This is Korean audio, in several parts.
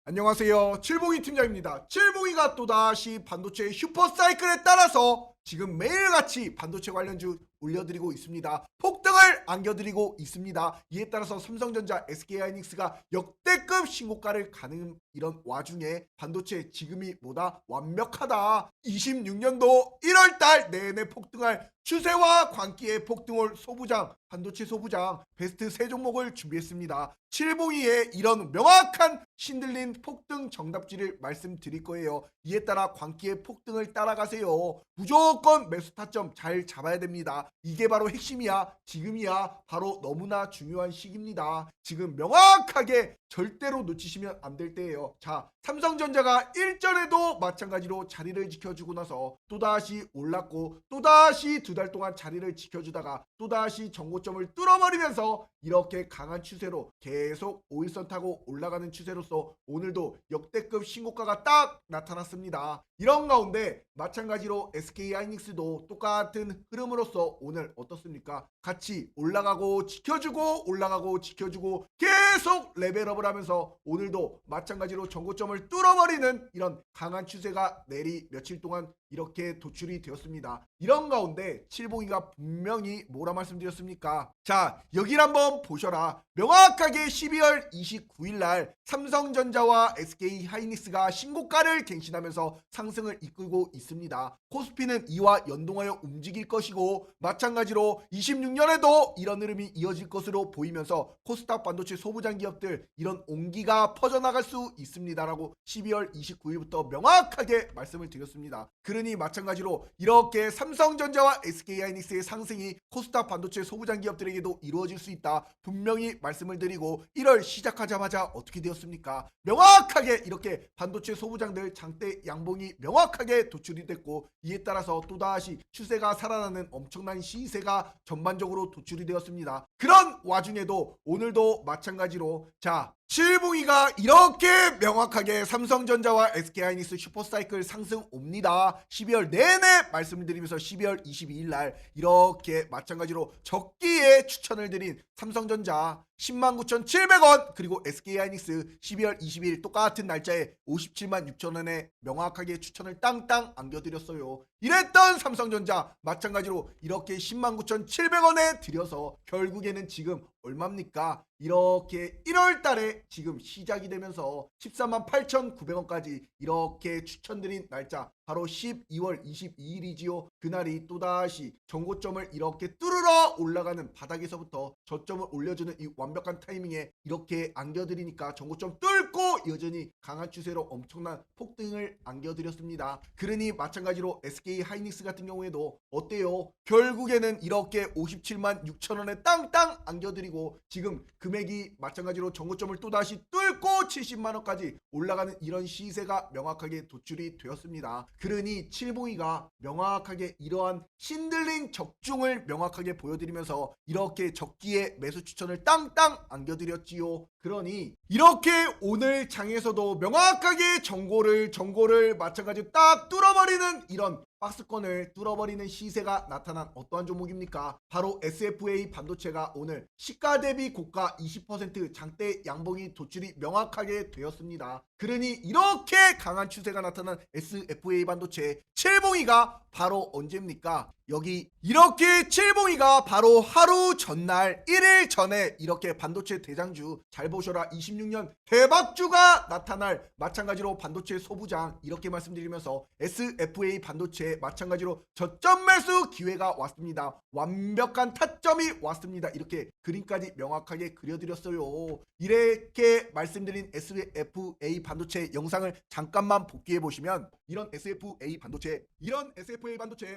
안녕하세요. 칠봉이 팀장입니다. 칠봉이가 또다시 반도체 슈퍼사이클에 따라서 지금 매일같이 반도체 관련주 올려드리고 있습니다. 폭등을 안겨드리고 있습니다. 이에 따라서 삼성전자, SK하이닉스가 역대급 신고가를 가는 이런 와중에 반도체 지금이 뭐다? 완벽하다. 26년도 1월달 내내 폭등할 추세와 광기의 폭등을 소부장, 반도체 소부장 베스트 세 종목을 준비했습니다. 칠봉이의 이런 명확한 신들린 폭등 정답지를 말씀드릴 거예요. 이에 따라 광기의 폭등을 따라가세요. 무조건 매수 타점 잘 잡아야 됩니다. 이게 바로 핵심이야. 지금이야. 바로 너무나 중요한 시기입니다. 지금 명확하게 절대로 놓치시면 안 될 때예요. 자, 삼성전자가 일전에도 마찬가지로 자리를 지켜주고 나서 또다시 올랐고 또다시 두 달 동안 자리를 지켜주다가 또다시 정고점을 뚫어버리면서 이렇게 강한 추세로 계속 5일선 타고 올라가는 추세로서 오늘도 역대급 신고가가 딱 나타났습니다. 이런 가운데 마찬가지로 SK하이닉스도 똑같은 흐름으로서 오늘 어떻습니까? 같이 올라가고 지켜주고 올라가고 지켜주고 계속 레벨업을 하면서 오늘도 마찬가지로 정고점을 뚫어버리는 이런 강한 추세가 내리 며칠 동안 이렇게 도출이 되었습니다. 이런 가운데 칠봉이가 분명히 뭐라 말씀드렸습니까? 자, 여기를 한번 보셔라. 명확하게 12월 29일 날 삼성전자와 SK하이닉스가 신고가를 갱신하면서 상승을 이끌고 있습니다. 코스피는 이와 연동하여 움직일 것이고 마찬가지로 26년에도 이런 흐름이 이어질 것으로 보이면서 코스닥 반도체 소부장 기업들 이런 온기가 퍼져나갈 수 있습니다라고 12월 29일부터 명확하게 말씀을 드렸습니다. 그러니 마찬가지로 이렇게 삼성전자와 SK하이닉스의 상승이 코스닥 반도체 소부장 기업들에게도 이루어질 수 있다. 분명히 말씀을 드리고 1월 시작하자마자 어떻게 되었습니까? 명확하게 이렇게 반도체 소부장들 장대 양봉이 명확하게 도출이 됐고 이에 따라서 또다시 추세가 살아나는 엄청난 시세가 전반적으로 도출이 되었습니다. 그런 와중에도 오늘도 마찬가지로 자, 칠봉이가 이렇게 명확하게 삼성전자와 SK하이닉스 슈퍼사이클 상승 옵니다. 12월 내내 말씀을 드리면서 12월 22일 날 이렇게 마찬가지로 적기에 추천을 드린 삼성전자 109,700원 그리고 SK하이닉스 12월 20일 똑같은 날짜에 576,000원에 명확하게 추천을 땅땅 안겨드렸어요. 이랬던 삼성전자 마찬가지로 이렇게 109,700원에 들여서 결국에는 지금 얼마입니까? 이렇게 1월달에 지금 시작이 되면서 148,900원까지 이렇게 추천드린 날짜 바로 12월 22일이지요. 그날이 또다시 정고점을 이렇게 뚫으러 올라가는 바닥에서부터 저점을 올려주는 이 완벽한 타이밍에 이렇게 안겨드리니까 정고점 뚫고 여전히 강한 추세로 엄청난 폭등을 안겨드렸습니다. 그러니 마찬가지로 SK하이닉스 같은 경우에도 어때요? 결국에는 이렇게 576,000원에 땅땅 안겨드리고 지금 금액이 마찬가지로 정고점을 또다시 뚫고 70만원까지 올라가는 이런 시세가 명확하게 도출이 되었습니다. 그러니 칠봉이가 명확하게 이러한 신들린 적중을 명확하게 보여드리면서 이렇게 적기에 매수 추천을 땅땅 안겨드렸지요. 그러니 이렇게 오늘 장에서도 명확하게 정고를 마찬가지로 딱 뚫어버리는 이런 박스권을 뚫어버리는 시세가 나타난 어떠한 종목입니까? 바로 SFA 반도체가 오늘 시가 대비 고가 20% 장대 양봉이 도출이 명확하게 되었습니다. 그러니 이렇게 강한 추세가 나타난 SFA 반도체 칠봉이가 바로 언제입니까? 여기 이렇게 칠봉이가 바로 하루 전날 1일 전에 이렇게 반도체 대장주 잘 보셔라 26년 대박주가 나타날 마찬가지로 반도체 소부장 이렇게 말씀드리면서 SFA 반도체 마찬가지로 저점 매수 기회가 왔습니다. 완벽한 타점이 왔습니다. 이렇게 그림까지 명확하게 그려드렸어요. 이렇게 말씀드린 SFA 반도체 영상을 잠깐만 복귀해 보시면 이런 SFA 반도체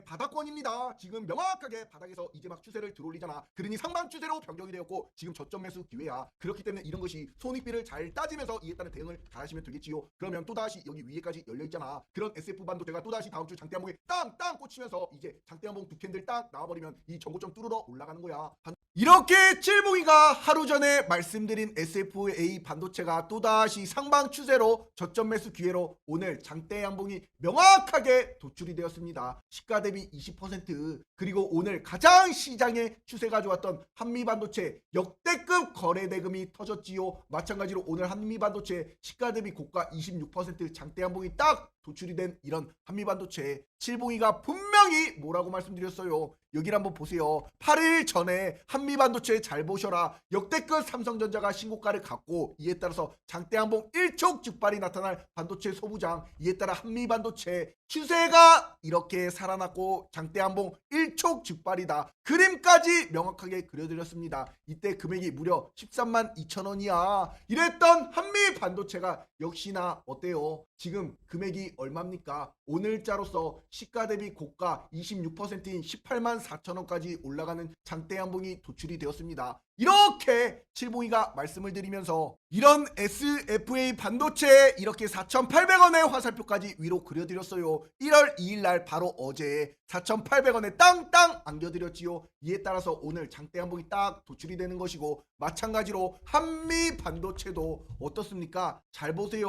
바닥권입니다. 지금 명확하게 바닥에서 이제 막 추세를 들어올리잖아. 그러니 상방 추세로 변경이 되었고 지금 저점 매수 기회야. 그렇기 때문에 이런 것이 손익비를 잘 따지면서 이에 따른 대응을 잘 하시면 되겠지요. 그러면 또다시 여기 위에까지 열려있잖아. 그런 SF 반도체가 또다시 다음주 장대한봉에 땅땅 꽂히면서 이제 장대한봉 두 캔들 딱 나와버리면 이 정고점 뚫으러 올라가는 거야. 이렇게 칠봉이가 하루 전에 말씀드린 SFA 반도체가 또다시 상방 추세로 저점 매수 기회로 오늘 장대 양봉이 명확하게 도출이 되었습니다. 시가 대비 20%, 그리고 오늘 가장 시장에 추세가 좋았던 한미반도체 역대급 거래 대금이 터졌지요. 마찬가지로 오늘 한미반도체 시가 대비 고가 26% 장대 양봉이 딱 도출이 된 이런 한미반도체, 칠봉이가 분명히 뭐라고 말씀드렸어요. 여기를 한번 보세요. 8일 전에 한미반도체 잘 보셔라. 역대급 삼성전자가 신고가를 갖고, 이에 따라서 장대양봉 일촉즉발이 나타날 반도체 소부장, 이에 따라 한미반도체 추세가 이렇게 살아났고 장대양봉 일촉즉발이다. 그림까지 명확하게 그려드렸습니다. 이때 금액이 무려 13만 2천 원이야. 이랬던 한미반도체가 역시나 어때요? 지금 금액이 얼마입니까? 오늘자로서 시가 대비 고가 26%인 18만 4천 원까지 올라가는 장대양봉이 도출이 되었습니다. 이렇게 칠봉이가 말씀을 드리면서 이런 SFA 반도체 이렇게 4,800원의 화살표까지 위로 그려드렸어요. 1월 2일 날 바로 어제 4,800원에 땅땅 안겨드렸지요. 이에 따라서 오늘 장대양봉이 딱 도출이 되는 것이고, 마찬가지로 한미 반도체도 어떻습니까? 잘 보세요.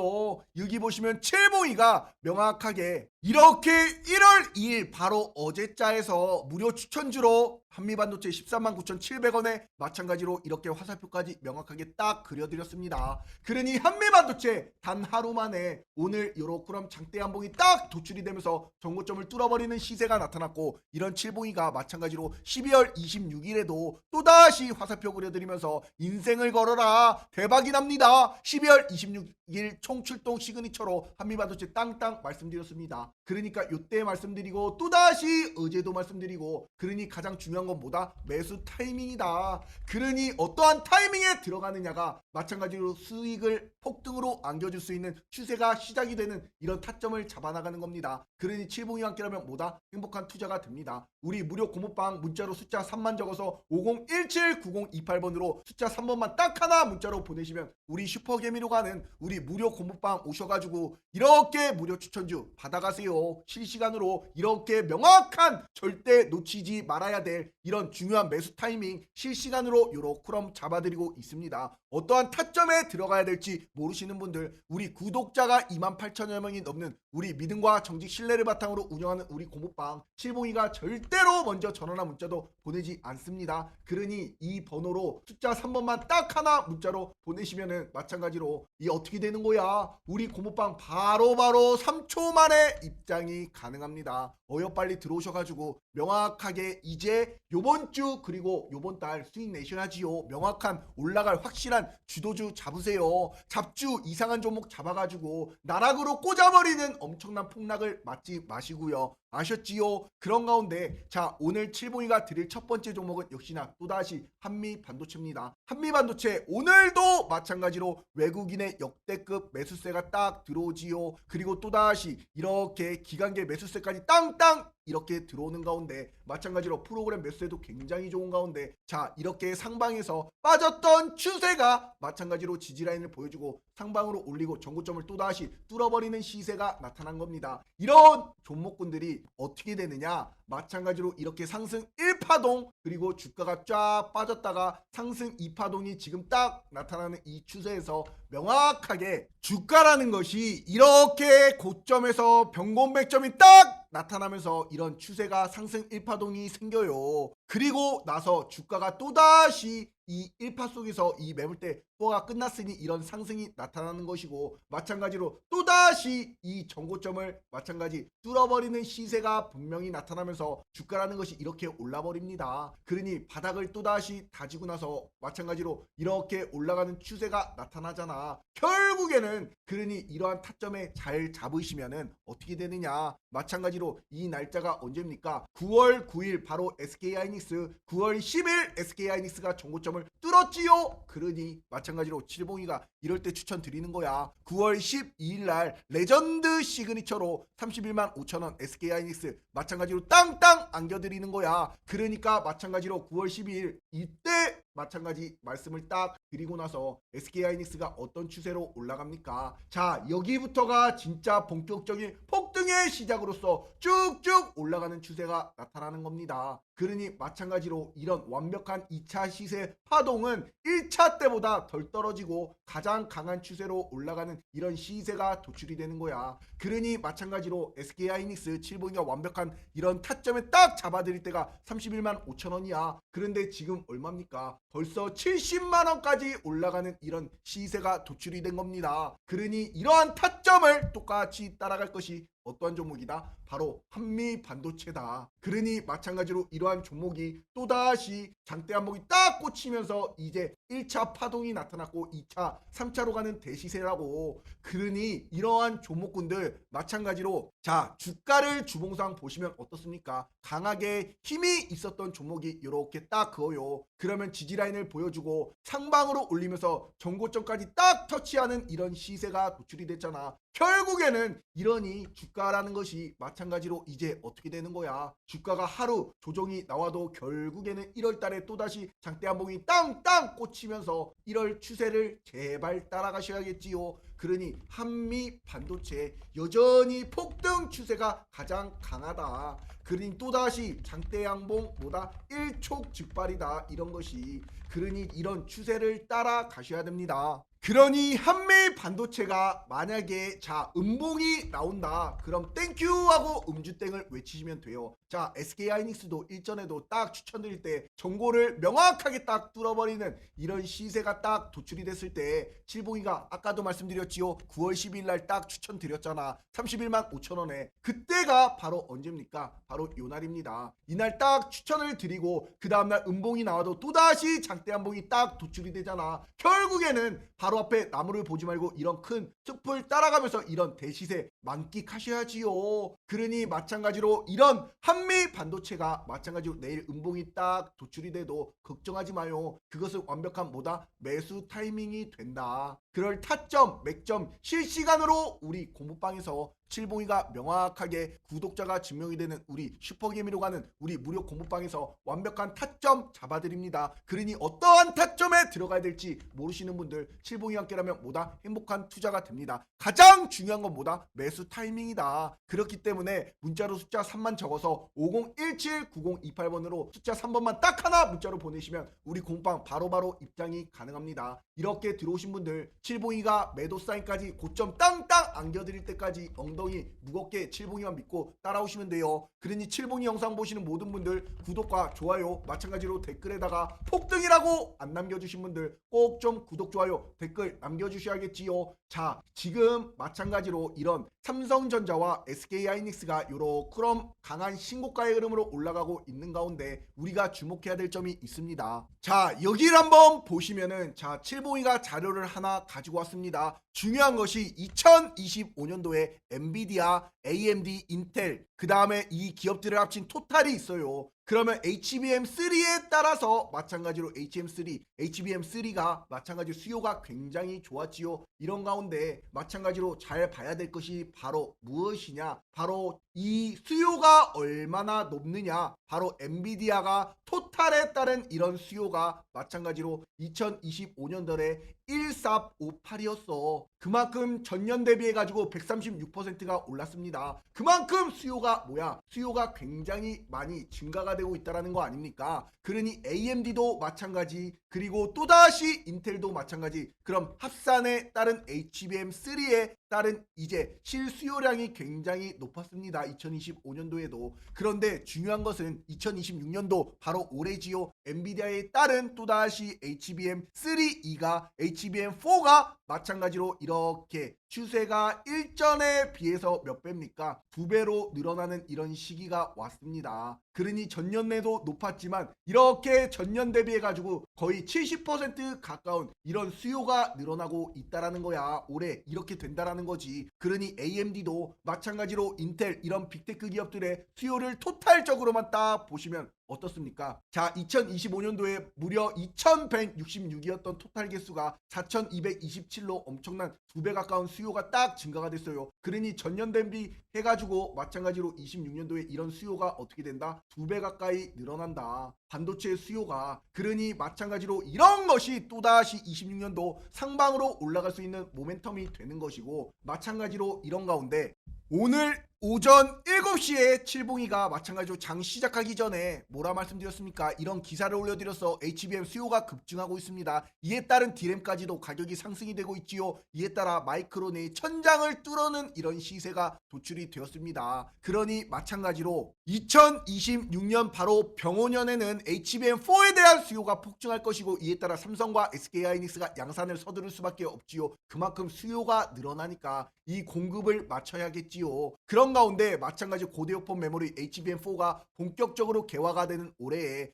여기 보시면 칠봉이가 명확하게 이렇게 1월 2일 바로 어제자에서 무료 추천주로 한미반도체 13만 9,700원에 마찬가지로 이렇게 화살표까지 명확하게 딱 그려드렸습니다. 그러니 한미반도체 단 하루 만에 오늘 요렇게럼 장대양봉이 딱 도출이 되면서 정고점을 뚫어버리는 시세가 나타났고, 이런 칠봉이가 마찬가지로 12월 26일에도 또다시 화살표 그려드리면서 인생을 걸어라 대박이 납니다. 12월 26일 총출동 시그니처로 한미반도체 땅땅 말씀드렸습니다. 그러니까 요때 말씀드리고 또다시 어제도 말씀드리고, 그러니 가장 중요한 건 뭐다? 매수 타이밍이다. 그러니 어떠한 타이밍에 들어가느냐가 마찬가지로 수익을 폭등으로 안겨줄 수 있는 추세가 시작이 되는 이런 타점을 잡아나가는 겁니다. 그러니 칠봉이와 함께라면 뭐다? 행복한 투자가 됩니다. 우리 무료 고모방 문자로 숫자 3만 적어서 50179028번으로 숫자 3번만 딱 하나 문자로 보내시면 우리 슈퍼개미로 가는 우리 무료 고모방 오셔가지고 이렇게 무료 추천주 받아가세요. 실시간으로 이렇게 명확한 절대 놓치지 말아야 될 이런 중요한 매수 타이밍 실시간으로 요렇게럼 잡아드리고 있습니다. 어떠한 타점에 들어가야 될지 모르시는 분들, 우리 구독자가 28,000여 명이 넘는 우리 믿음과 정직 신뢰를 바탕으로 운영하는 우리 고모방 칠봉이가 절대로 먼저 전화나 문자도 보내지 않습니다. 그러니 이 번호로 숫자 3번만 딱 하나 문자로 보내시면은 마찬가지로 이 어떻게 되는 거야? 우리 고모방 바로바로 3초 만에 입장이 가능합니다. 빨리 들어오셔가지고 명확하게 이제 요번 주 그리고 요번 달 수익 내셔야지요. 명확한 올라갈 확실한 주도주 잡으세요. 잡주 이상한 종목 잡아가지고 나락으로 꽂아버리는 엄청난 폭락을 맞지 마시고요. 아셨지요? 그런 가운데 자, 오늘 칠봉이가 드릴 첫 번째 종목은 역시나 또다시 한미반도체입니다. 한미반도체 오늘도 마찬가지로 외국인의 역대급 매수세가 딱 들어오지요. 그리고 또다시 이렇게 기관계 매수세까지 땅땅 이렇게 들어오는 가운데 마찬가지로 프로그램 매수세도 굉장히 좋은 가운데 자, 이렇게 상방에서 빠졌던 추세가 마찬가지로 지지라인을 보여주고 상방으로 올리고 정고점을 또다시 뚫어버리는 시세가 나타난 겁니다. 이런 종목군들이 어떻게 되느냐, 마찬가지로 이렇게 상승 1파동 그리고 주가가 쫙 빠졌다가 상승 2파동이 지금 딱 나타나는 이 추세에서 명확하게 주가라는 것이 이렇게 고점에서 변곡백점이 딱 나타나면서 이런 추세가 상승 1파동이 생겨요. 그리고 나서 주가가 또다시 이 1파 속에서 이 매물대 포가 끝났으니 이런 상승이 나타나는 것이고, 마찬가지로 또다시 이 정고점을 마찬가지 뚫어버리는 시세가 분명히 나타나면서 주가라는 것이 이렇게 올라버립니다. 그러니 바닥을 또다시 다지고 나서 마찬가지로 이렇게 올라가는 추세가 나타나잖아. 결국에는 그러니 이러한 타점에 잘 잡으시면은 어떻게 되느냐, 마찬가지로 이 날짜가 언제입니까? 9월 9일 바로 SK하이닉스, 9월 10일 SK하이닉스가 정고점을 뚫었지요. 그러니 마찬가지로 칠봉이가 이럴 때 추천드리는 거야. 9월 12일 날 레전드 시그니처로 31만 5천원 SK하이닉스 마찬가지로 땅땅 안겨드리는 거야. 그러니까 마찬가지로 9월 12일 이때 마찬가지 말씀을 딱 드리고 나서 SK하이닉스가 어떤 추세로 올라갑니까? 자, 여기부터가 진짜 본격적인 폭등의 시작으로서 쭉쭉 올라가는 추세가 나타나는 겁니다. 그러니 마찬가지로 이런 완벽한 2차 시세 파동은 1차 때보다 덜 떨어지고 가장 강한 추세로 올라가는 이런 시세가 도출이 되는 거야. 그러니 마찬가지로 SK하이닉스 7봉이가 완벽한 이런 타점에 딱 잡아드릴 때가 31만 5천 원이야. 그런데 지금 얼마입니까? 벌써 70만 원까지 올라가는 이런 시세가 도출이 된 겁니다. 그러니 이러한 타점을 똑같이 따라갈 것이 어떠한 종목이다? 바로 한미 반도체다. 그러니 마찬가지로 이러한 종목이 또다시 장대 한봉이 딱 꽂히면서 이제 1차 파동이 나타났고 2차, 3차로 가는 대시세라고. 그러니 이러한 종목군들 마찬가지로 자 주가를 주봉상 보시면 어떻습니까? 강하게 힘이 있었던 종목이 이렇게 딱 그어요. 그러면 지지라인을 보여주고 상방으로 올리면서 전고점까지 딱 터치하는 이런 시세가 도출이 됐잖아. 결국에는 이러니 주가라는 것이 마찬가지로 이제 어떻게 되는 거야? 주가가 하루 조정이 나와도 결국에는 1월달에 또다시 장대 한봉이 땅땅 꽂히면서 1월 추세를 제발 따라가셔야겠지요. 그러니 한미 반도체 여전히 폭등 추세가 가장 강하다. 그러니 또다시 장대 양봉보다 일촉즉발이다. 이런 것이. 그러니 이런 추세를 따라가셔야 됩니다. 그러니 한미 반도체가 만약에 자 음봉이 나온다 그럼 땡큐 하고 음주땡을 외치시면 돼요. 자 SK하이닉스도 일전에도 딱 추천드릴 때 정보를 명확하게 딱 뚫어버리는 이런 시세가 딱 도출이 됐을 때 7봉이가 아까도 말씀드렸지요. 9월 10일 날 딱 추천드렸잖아. 31만 5천 원에. 그때가 바로 언제입니까? 바로 요 날입니다. 이날 딱 추천을 드리고 그 다음날 음봉이 나와도 또다시 장대 한봉이 딱 도출이 되잖아. 결국에는 바로 앞에 나무를 보지 말고 이런 큰 숲을 따라가면서 이런 대시세 만끽하셔야지요. 그러니 마찬가지로 이런 한미 반도체가 마찬가지로 내일 음봉이 딱 도출이 돼도 걱정하지 마요. 그것은 완벽한 뭐다? 매수 타이밍이 된다. 그럴 타점, 맥점 실시간으로 우리 공부방에서 7봉이가 명확하게 구독자가 증명이 되는 우리 슈퍼개미로 가는 우리 무료 공부방에서 완벽한 타점 잡아드립니다. 그러니 어떠한 타점에 들어가야 될지 모르시는 분들 7봉이와 함께라면 뭐다? 행복한 투자가 됩니다. 가장 중요한 건 뭐다? 매수 타이밍이다. 그렇기 때문에 문자로 숫자 3만 적어서 50179028번으로 숫자 3번만 딱 하나 문자로 보내시면 우리 공부방 바로바로 입장이 가능합니다. 이렇게 들어오신 분들 7봉이가 매도 사인까지 고점 땅땅 안겨드릴 때까지 엉덩이 무겁게 7봉이만 믿고 따라오시면 돼요. 그러니 7봉이 영상 보시는 모든 분들 구독과 좋아요 마찬가지로 댓글에다가 폭등이라고 안 남겨주신 분들 꼭 좀 구독 좋아요 댓글 남겨주셔야겠지요. 자 지금 마찬가지로 이런 삼성전자와 SK하이닉스가 요렇게 강한 신고가의 흐름으로 올라가고 있는 가운데 우리가 주목해야 될 점이 있습니다. 자 여기를 한번 보시면은 자 7봉이가 자료를 하나 가지고 왔습니다. 중요한 것이 2025년도에 엔비디아, AMD, 인텔 그 다음에 이 기업들을 합친 토탈이 있어요. 그러면 HBM3에 따라서 마찬가지로 HBM3가 마찬가지로 수요가 굉장히 좋았지요. 이런 가운데 마찬가지로 잘 봐야 될 것이 바로 무엇이냐? 바로 이 수요가 얼마나 높느냐? 바로 엔비디아가 토탈에 따른 이런 수요가 마찬가지로 2025년도에 1458이었어. 그만큼 전년 대비해 가지고 136%가 올랐습니다. 그만큼 수요가 뭐야? 수요가 굉장히 많이 증가가 되고 있다라는 거 아닙니까? 그러니 AMD도 마찬가지 그리고 또다시 인텔도 마찬가지. 그럼 합산에 따른 HBM3에 따른 이제 실수요량이 굉장히 높았습니다. 2025년도에도. 그런데 중요한 것은 2026년도 바로 올해지요. 엔비디아에 따른 또다시 HBM3E가 HBM4가 마찬가지로 이렇게 추세가 일전에 비해서 몇 배입니까? 2배로 늘어나는 이런 시기가 왔습니다. 그러니 전년에도 높았지만 이렇게 전년 대비해 가지고 거의 70% 가까운 이런 수요가 늘어나고 있다라는 거야. 올해 이렇게 된다라는 거지. 그러니 AMD도 마찬가지로 인텔 이런 빅테크 기업들의 수요를 토탈적으로만 딱 보시면 어떻습니까? 자 2025년도에 무려 2166이었던 토탈 개수가 4227로 엄청난 2배 가까운 수요가 딱 증가가 됐어요. 그러니 전년 대비 해가지고 마찬가지로 26년도에 이런 수요가 어떻게 된다? 2배 가까이 늘어난다. 반도체 수요가. 그러니 마찬가지로 이런 것이 또다시 26년도 상방으로 올라갈 수 있는 모멘텀이 되는 것이고 마찬가지로 이런 가운데 오늘 오전 7시에 칠봉이가 마찬가지로 장 시작하기 전에 뭐라 말씀드렸습니까? 이런 기사를 올려드려서 HBM 수요가 급증하고 있습니다. 이에 따른 D램까지도 가격이 상승이 되고 있지요. 이에 따라 마이크론의 천장을 뚫어는 이런 시세가 도출이 되었습니다. 그러니 마찬가지로 2026년 바로 병오년에는 HBM4에 대한 수요가 폭증할 것이고, 이에 따라 삼성과 SK하이닉스가 양산을 서두를 수밖에 없지요. 그만큼 수요가 늘어나니까 이 공급을 맞춰야겠지요. 그런 가운데 마찬가지 고대역폭 메모리 HBM4가 본격적으로 개화가 되는 올해에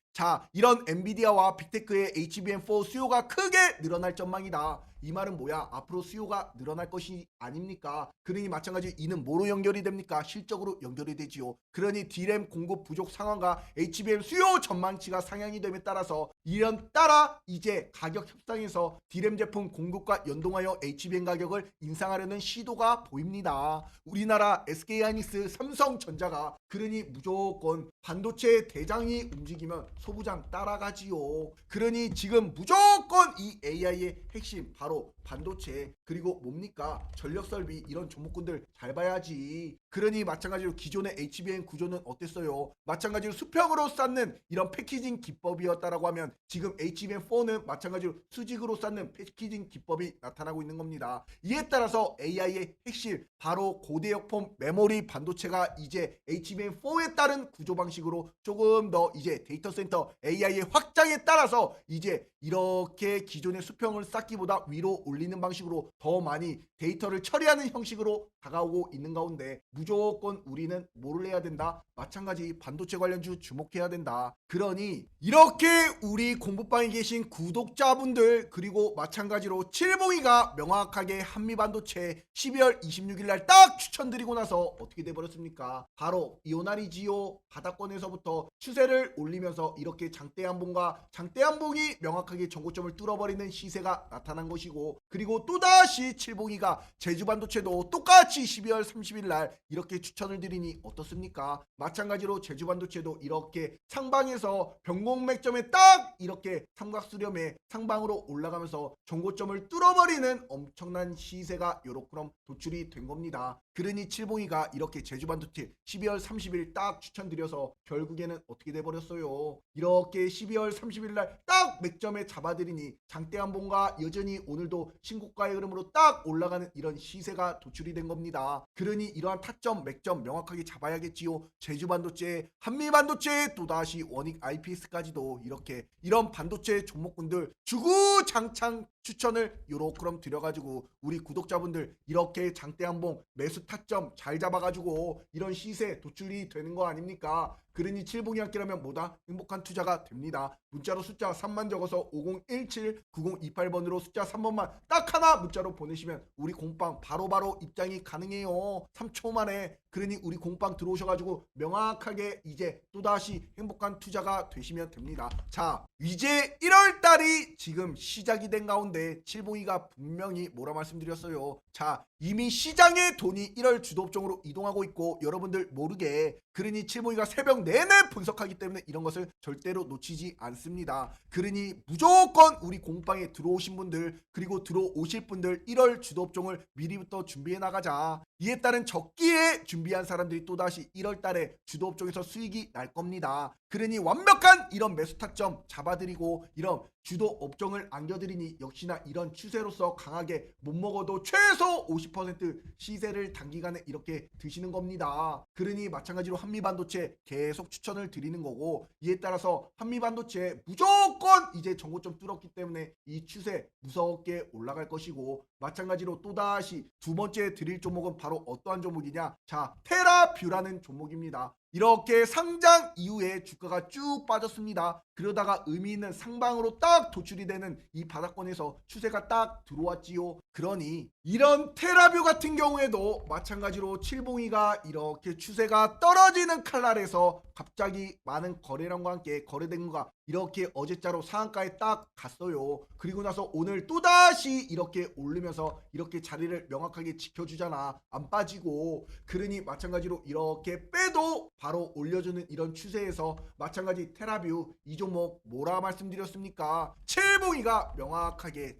이런 엔비디아와 빅테크의 HBM4 수요가 크게 늘어날 전망이다. 이 말은 뭐야? 앞으로 수요가 늘어날 것이 아닙니까? 그러니 마찬가지 이는 뭐로 연결이 됩니까? 실적으로 연결이 되지요. 그러니 D램 공급 부족 상황과 HBM 수요 전망치가 상향이 됨에 따라서 이런 따라 이제 가격 협상에서 D램 제품 공급과 연동하여 HBM 가격을 인상하려는 시도가 보입니다. 우리나라 SK하이닉스, 삼성전자가 그러니 무조건 반도체 대장이 움직이면 소부장 따라가지요. 그러니 지금 무조건 이 AI의 핵심 바로 반도체, 그리고 뭡니까? 전력설비, 이런 종목군들 잘 봐야지. 그러니 마찬가지로 기존의 HBM 구조는 어땠어요? 마찬가지로 수평으로 쌓는 이런 패키징 기법이었다라고 하면 지금 HBM4는 마찬가지로 수직으로 쌓는 패키징 기법이 나타나고 있는 겁니다. 이에 따라서 AI의 핵심 바로 고대역폭 메모리 반도체가 이제 HBM4에 따른 구조 방식으로 조금 더 이제 데이터 센터 AI의 확장에 따라서 이제 이렇게 기존의 수평을 쌓기보다 위로 올리는 방식으로 더 많이 데이터를 처리하는 형식으로 다가오고 있는 가운데 무조건 우리는 뭐를 해야 된다? 마찬가지 반도체 관련주 주목해야 된다. 그러니 이렇게 우리 공부방에 계신 구독자분들, 그리고 마찬가지로 칠봉이가 명확하게 한미반도체 12월 26일 날 딱 추천드리고 나서 어떻게 돼버렸습니까? 바로 이오나리지오 바닥권에서부터 추세를 올리면서 이렇게 장대한봉과 장대한봉이 명확하게 전고점을 뚫어버리는 시세가 나타난 것이고, 그리고 또다시 칠봉이가 제주반도체도 똑같이 12월 30일 날 이렇게 추천을 드리니 어떻습니까? 마찬가지로 제주반도체도 이렇게 상방에서 변곡맥점에 딱 이렇게 삼각수렴에 상방으로 올라가면서 전고점을 뚫어버리는 엄청난 시세가 요렇게럼 도출이 된 겁니다. 그러니 칠봉이가 이렇게 제주반도체 12월 30일 딱 추천드려서 결국에는 어떻게 돼버렸어요? 이렇게 12월 30일 날 딱 맥점에 잡아드리니 장대한봉과 여전히 오늘도 신고가의 흐름으로 딱 올라가는 이런 시세가 도출이 된 겁니다. 그러니 이러한 타점 맥점 명확하게 잡아야겠지요. 제주반도체, 한미반도체, 또다시 원익 IPS까지도 이렇게 이런 반도체 종목군들 주구장창 추천을 요렇게럼 드려가지고 우리 구독자분들 이렇게 장대한봉 매수 타점 잘 잡아가지고 이런 시세 도출이 되는 거 아닙니까? 그러니 칠봉이 함께라면 뭐다? 행복한 투자가 됩니다. 문자로 숫자 3만 적어서 5017-9028번으로 숫자 3번만 딱 하나 문자로 보내시면 우리 공빵 바로바로 입장이 가능해요. 3초 만에. 그러니 우리 공빵 들어오셔가지고 명확하게 이제 또다시 행복한 투자가 되시면 됩니다. 자, 이제 1월달이 지금 시작이 된 가운데 칠봉이가 분명히 뭐라 말씀드렸어요. 자, 이미 시장의 돈이 1월 주도업종으로 이동하고 있고 여러분들 모르게, 그러니 칠봉이가 새벽 내내 분석하기 때문에 이런 것을 절대로 놓치지 않습니다. 그러니 무조건 우리 공방에 들어오신 분들, 그리고 들어오실 분들 1월 주도업종을 미리부터 준비해 나가자. 이에 따른 적기에 준비한 사람들이 또다시 1월 달에 주도업종에서 수익이 날 겁니다. 그러니 완벽한 이런 매수 타점 잡아드리고 이런 주도 업종을 안겨드리니 역시나 이런 추세로서 강하게 못 먹어도 최소 50% 시세를 단기간에 이렇게 드시는 겁니다. 그러니 마찬가지로 한미반도체 계속 추천을 드리는 거고, 이에 따라서 한미반도체 무조건 이제 전고점 뚫었기 때문에 이 추세 무섭게 올라갈 것이고, 마찬가지로 또다시 두 번째 드릴 종목은 바로 어떠한 종목이냐? 자, 테라뷰라는 종목입니다. 이렇게 상장 이후에 주가가 쭉 빠졌습니다. 그러다가 의미 있는 상방으로 딱 도출이 되는 이 바닥권에서 추세가 딱 들어왔지요. 그러니 이런 테라뷰 같은 경우에도 마찬가지로 칠봉이가 이렇게 추세가 떨어지는 칼날에서 갑자기 많은 거래량과 함께 거래된 거가 이렇게 어제자로 상한가에 딱 갔어요. 그리고 나서 오늘 또다시 이렇게 오르면서 이렇게 자리를 명확하게 지켜주잖아. 안 빠지고. 그러니 마찬가지로 이렇게 빼도 바로 올려주는 이런 추세에서 마찬가지 테라뷰 이 종목 뭐라 말씀드렸습니까? 칠봉이가 명확하게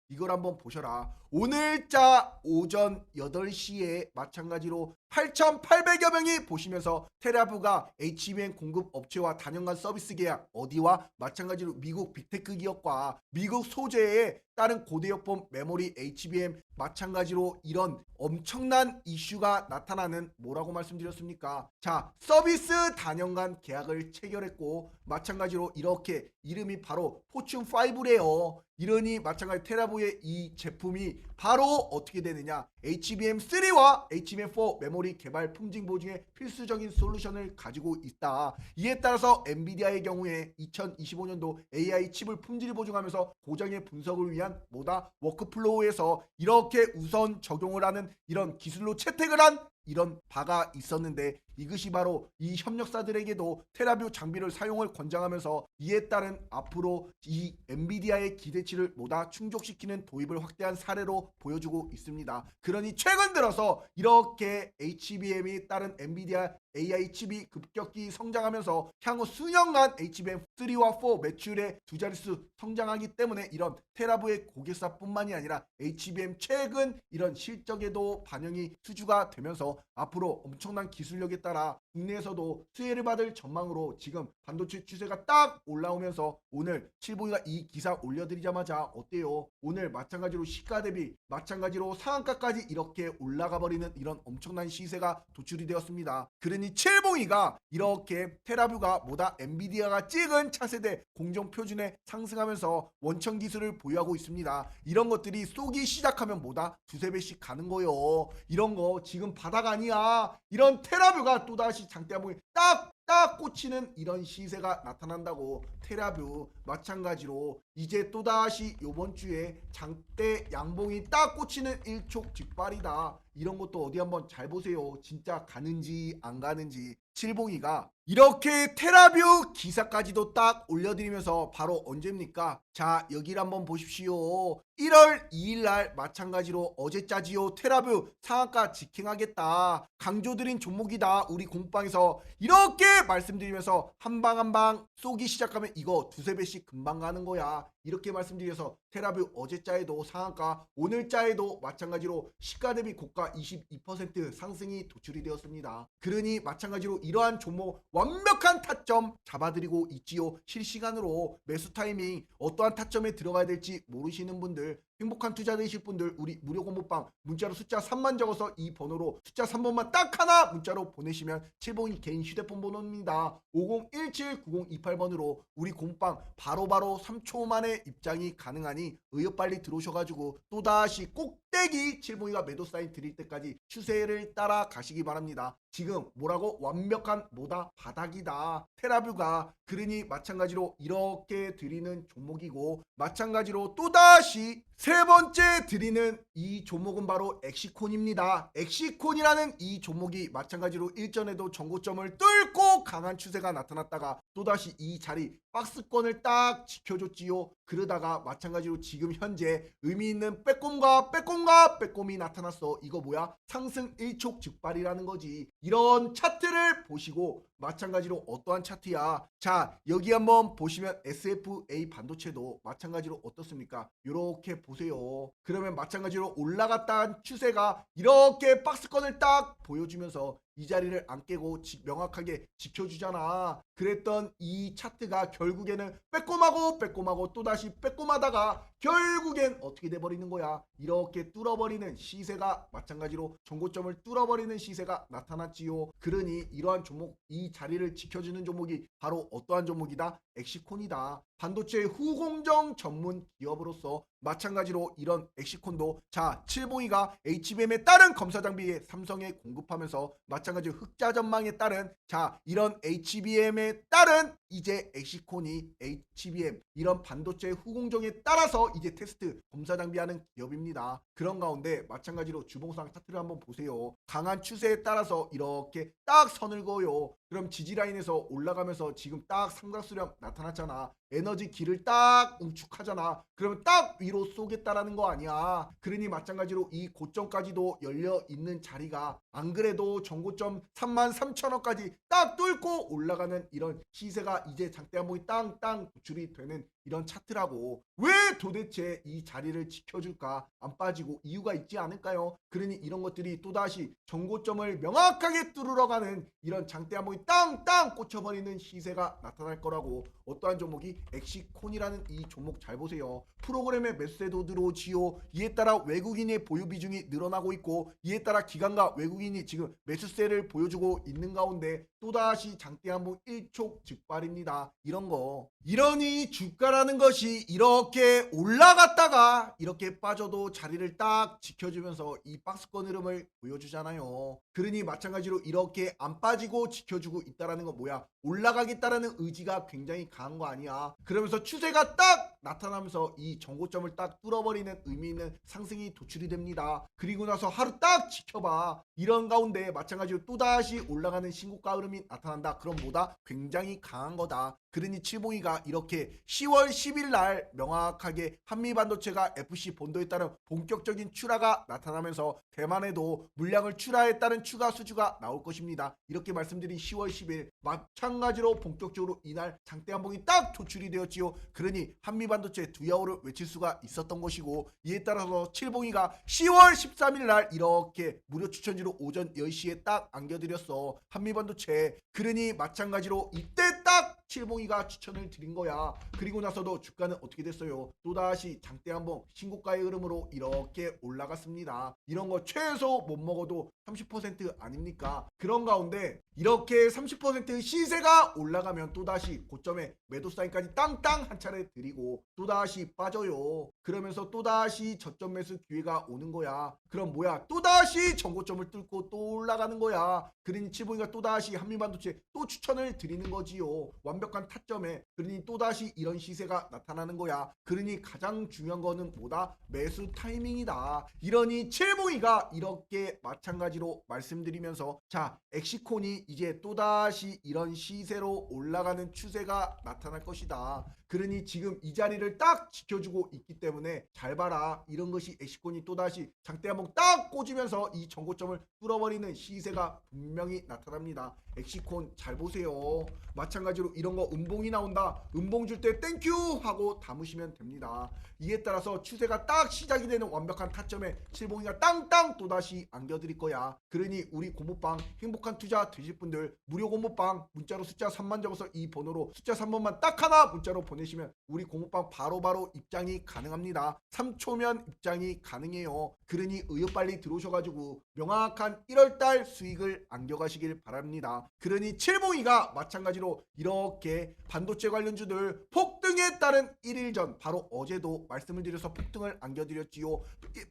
이걸 한번 보셔라. 오늘자 오전 8시에 마찬가지로 8,800여 명이 보시면서 테라뷰가 HBM 공급 업체와 단연간 서비스 계약 어디와 마찬가지로 미국 빅테크 기업과 미국 소재에 따른 고대역폭 메모리 HBM 마찬가지로 이런 엄청난 이슈가 나타나는 뭐라고 말씀드렸습니까? 자, 서비스 단연간 계약을 체결했고 마찬가지로 이렇게 이름이 바로 포춘 5래요. 이러니 마찬가지 테라뷰의 이 제품이 바로 어떻게 되느냐, HBM3와 HBM4 메모리 개발 품질 보증의 필수적인 솔루션을 가지고 있다. 이에 따라서 엔비디아의 경우에 2025년도 AI 칩을 품질 보증하면서 고장의 분석을 위한 뭐다 워크플로우에서 이렇게 우선 적용을 하는 이런 기술로 채택을 한 이런 바가 있었는데, 이것이 바로 이 협력사들에게도 테라뷰 장비를 사용을 권장하면서 이에 따른 앞으로 이 엔비디아의 기대치를 모다 충족시키는 도입을 확대한 사례로 보여주고 있습니다. 그러니 최근 들어서 이렇게 HBM이 따른 엔비디아 AI 칩이 급격히 성장하면서 향후 수년간 HBM3와 4 매출의 두 자릿수 성장하기 때문에 이런 테라뷰의 고객사뿐만이 아니라 HBM 최근 이런 실적에도 반영이 수주가 되면서 앞으로 엄청난 기술력에 따라 국내에서도 수혜를 받을 전망으로 지금 반도체 추세가 딱 올라오면서 오늘 칠봉이가 이 기사 올려드리자마자 어때요? 오늘 마찬가지로 시가 대비 마찬가지로 상한가까지 이렇게 올라가 버리는 이런 엄청난 시세가 도출이 되었습니다. 그러니 칠봉이가 이렇게 테라뷰가 뭐다 엔비디아가 찍은 차세대 공정 표준에 상승하면서 원천 기술을 보유하고 있습니다. 이런 것들이 쏘기 시작하면 뭐다 두세 배씩 가는 거요. 이런 거 지금 바닥 아니야. 이런 테라뷰가 또다시 장대 한봉이 딱 꽂히는 이런 시세가 나타난다고. 테라뷰 마찬가지로 이제 또다시 요번 주에 장대 양봉이 딱 꽂히는 일촉즉발이다. 이런 것도 어디 한번 잘 보세요. 진짜 가는지 안 가는지. 칠봉이가 이렇게 테라뷰 기사까지도 딱 올려드리면서 바로 언제입니까? 자, 여기를 한번 보십시오. 1월 2일날 마찬가지로 어제자지요 테라뷰 상한가 직행하겠다, 강조드린 종목이다, 우리 공방에서 이렇게 말씀드리면서 한방 한방 쏘기 시작하면 이거 두세 배씩 금방 가는 거야, 이렇게 말씀드려서 테라뷰 어제자에도 상한가, 오늘자에도 마찬가지로 시가 대비 고가 22% 상승이 도출이 되었습니다. 그러니 마찬가지로 이러한 종목 완벽한 타점 잡아드리고 있지요. 실시간으로 매수 타이밍 어떠한 타점에 들어가야 될지 모르시는 분들, 행복한 투자 되실 분들 우리 무료 공모방 문자로 숫자 3만 적어서 이 번호로 숫자 3번만 딱 하나 문자로 보내시면 칠봉이 개인 휴대폰 번호입니다. 50179028번으로 우리 공모방 바로바로 3초 만에 입장이 가능하니 의욕 빨리 들어오셔가지고 또다시 꼭대기 칠봉이가 매도 사인 드릴 때까지 추세를 따라 가시기 바랍니다. 지금 뭐라고? 완벽한 뭐다? 바닥이다 테라뷰가. 그러니 마찬가지로 이렇게 드리는 종목이고, 마찬가지로 또다시 세 번째 드리는 이 종목은 바로 엑시콘입니다. 엑시콘이라는 이 종목이 마찬가지로 일전에도 전고점을 뚫고 강한 추세가 나타났다가 또다시 이 자리 박스권을 딱 지켜줬지요. 그러다가 마찬가지로 지금 현재 의미 있는 빼꼼이 나타났어. 이거 뭐야? 상승 일촉즉발이라는 거지. 이런 차트를 보시고 마찬가지로 어떠한 차트야? 자, 여기 한번 보시면 SFA 반도체도 마찬가지로 어떻습니까? 이렇게 보세요. 그러면 마찬가지로 올라갔다는 추세가 이렇게 박스권을 딱 보여주면서 이 자리를 안 깨고 명확하게 지켜주잖아. 그랬던 이 차트가 결국에는 빼꼼하고 또다시 빼꼼하다가 결국엔 어떻게 돼버리는 거야? 이렇게 뚫어버리는 시세가 마찬가지로 전고점을 뚫어버리는 시세가 나타났지요. 그러니 이러한 종목, 이 자리를 지켜주는 종목이 바로 어떠한 종목이다? 엑시콘이다. 반도체 후공정 전문 기업으로서 마찬가지로 이런 엑시콘도 자, 칠봉이가 HBM에 따른 검사 장비에 삼성에 공급하면서 마찬가지로 흑자 전망에 따른 자, 이런 HBM에 따른 이제 엑시콘이 HBM 이런 반도체 후공정에 따라서 이제 테스트 검사 장비하는 기업입니다. 그런 가운데 마찬가지로 주봉상 차트를 한번 보세요. 강한 추세에 따라서 이렇게 딱 선을 그어요. 그럼 지지라인에서 올라가면서 지금 딱 삼각수렴 나타났잖아. 에너지 길을 딱 응축하잖아. 그러면 딱 위로 쏘겠다라는 거 아니야. 그러니 마찬가지로 이 고점까지도 열려 있는 자리가 안 그래도 전고점 33,000원까지 딱 뚫고 올라가는 이런 시세가 이제 장대 한봉이 땅땅 도출이 되는 이런 차트라고. 왜 도대체 도대체 이 자리를 지켜줄까? 안 빠지고 이유가 있지 않을까요? 그러니 이런 것들이 또다시 정고점을 명확하게 뚫으러가는 이런 장대 한 번이 땅땅 꽂혀버리는 시세가 나타날 거라고. 어떠한 종목이 엑시콘이라는 이 종목 잘 보세요. 프로그램의 매수세도 들어오지요. 이에 따라 외국인의 보유 비중이 늘어나고 있고, 이에 따라 기관과 외국인이 지금 매수세를 보여주고 있는 가운데 또다시 장대 한번 일촉즉발입니다. 이런 거. 이러니 주가라는 것이 이렇게 올라갔다가 이렇게 빠져도 자리를 딱 지켜주면서 이 박스권 흐름을 보여주잖아요. 그러니 마찬가지로 이렇게 안 빠지고 지켜주고 있다라는 건 뭐야? 올라가겠다라는 의지가 굉장히 강한 거 아니야. 그러면서 추세가 딱 나타나면서 이 정고점을 딱 뚫어버리는 의미 있는 상승이 도출이 됩니다. 그리고 나서 하루 딱 지켜봐. 이런 가운데 마찬가지로 또다시 올라가는 신고가 흐름이 나타난다. 그럼 뭐다? 굉장히 강한 거다. 그러니 칠봉이가 이렇게 10월 10일 날 명확하게 한미반도체가 FC 본도에 따른 본격적인 출하가 나타나면서 대만에도 물량을 출하에 따른 추가 수주가 나올 것입니다. 이렇게 말씀드린 10월 10일 마찬가지로 본격적으로 이날 장대 한봉이 딱 도출이 되었지요. 그러니 한미반도체 두야호를 외칠 수가 있었던 것이고, 이에 따라서 칠봉이가 10월 13일 날 이렇게 무료 추천지로 오전 10시에 딱 안겨드렸어. 한미반도체. 그러니 마찬가지로 이때 딱 칠봉이가 추천을 드린 거야. 그리고 나서도 주가는 어떻게 됐어요? 또다시 장대 한번 신고가의 흐름으로 이렇게 올라갔습니다. 이런 거 최소 못 먹어도 30% 아닙니까? 그런 가운데 이렇게 30% 시세가 올라가면 또다시 고점에 매도 사인까지 땅땅 한 차례 드리고 또다시 빠져요. 그러면서 또다시 저점 매수 기회가 오는 거야. 그럼 뭐야? 또다시 전고점을 뚫고 또 올라가는 거야. 그러니 칠봉이가 또다시 한미반도체 또 추천을 드리는 거지요. 완벽한 타점에. 그러니 또다시 이런 시세가 나타나는 거야. 그러니 가장 중요한 거는 뭐다? 매수 타이밍이다. 이러니 칠봉이가 이렇게 마찬가지로 말씀드리면서, 자, 엑시콘이 이제 또다시 이런 시세로 올라가는 추세가 나타날 것이다. 그러니 지금 이 자리를 딱 지켜주고 있기 때문에 잘 봐라. 이런 것이 엑시콘이 또다시 장대 한번 딱 꽂으면서 이 전고점을 뚫어버리는 시세가 분명히 나타납니다. 엑시콘 잘 보세요. 마찬가지로 이런 거 음봉이 나온다. 음봉 줄 때 땡큐 하고 담으시면 됩니다. 이에 따라서 추세가 딱 시작이 되는 완벽한 타점에 칠봉이가 땅땅 또다시 안겨드릴 거야. 그러니 우리 고모빵 행복한 투자 되실 분들 무료 고모빵 문자로 숫자 3만 적어서 이 번호로 숫자 3번만 딱 하나 문자로 보내시면 우리 고모빵 바로바로 입장이 가능합니다. 3초면 입장이 가능해요. 그러니 의욕 빨리 들어오셔가지고 명확한 1월달 수익을 안겨가시길 바랍니다. 그러니 칠봉이가 마찬가지로 이렇게 반도체 관련주들 폭등에 따른 1일 전, 바로 어제도 말씀을 드려서 폭등을 안겨드렸지요.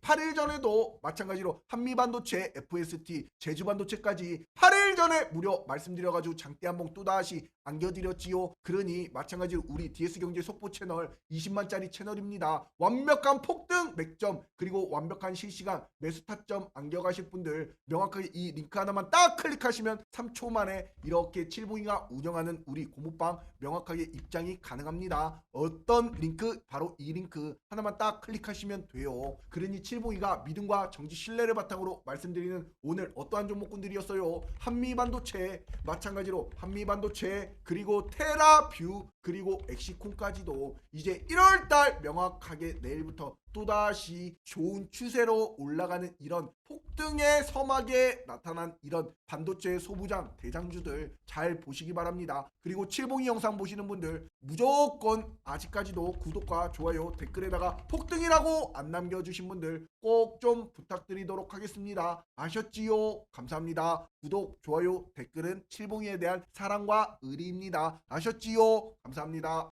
8일 전에도 마찬가지로 한미반도체, FST, 제주반도체까지 8일 전에 무려 말씀드려가지고 장대 한봉 또다시 안겨드렸지요. 그러니 마찬가지로 우리 DS경제 속보 채널 20만짜리 채널입니다. 완벽한 폭등 맥점 그리고 완벽한 실시간 매수 타점 안겨가실 분들 명확하게 이 링크 하나만 딱 클릭하시면 3초 만에 이렇게 칠봉이가 운영하는 우리 고모빵 명확하게 입장이 가능합니다. 어떤 링크? 바로 이 링크 하나만 딱 클릭하시면 돼요. 그러니 칠봉이가 믿음과 정지 신뢰를 바탕으로 말씀드리는 오늘 어떠한 종목군들이었어요. 한미반도체, 마찬가지로 한미반도체 그리고 테라뷰 그리고 엑시콘까지도 이제 1월달 명확하게 내일부터 또다시 좋은 추세로 올라가는 이런 폭등의 서막에 나타난 이런 반도체 소부장 대장주들 잘 보시기 바랍니다. 그리고 칠봉이 영상 보시는 분들 무조건 아직까지도 구독과 좋아요 댓글에다가 폭등이라고 안 남겨주신 분들 꼭 좀 부탁드리도록 하겠습니다. 아셨지요? 감사합니다. 구독, 좋아요, 댓글은 칠봉이에 대한 사랑과 의리입니다. 아셨지요? 감사합니다.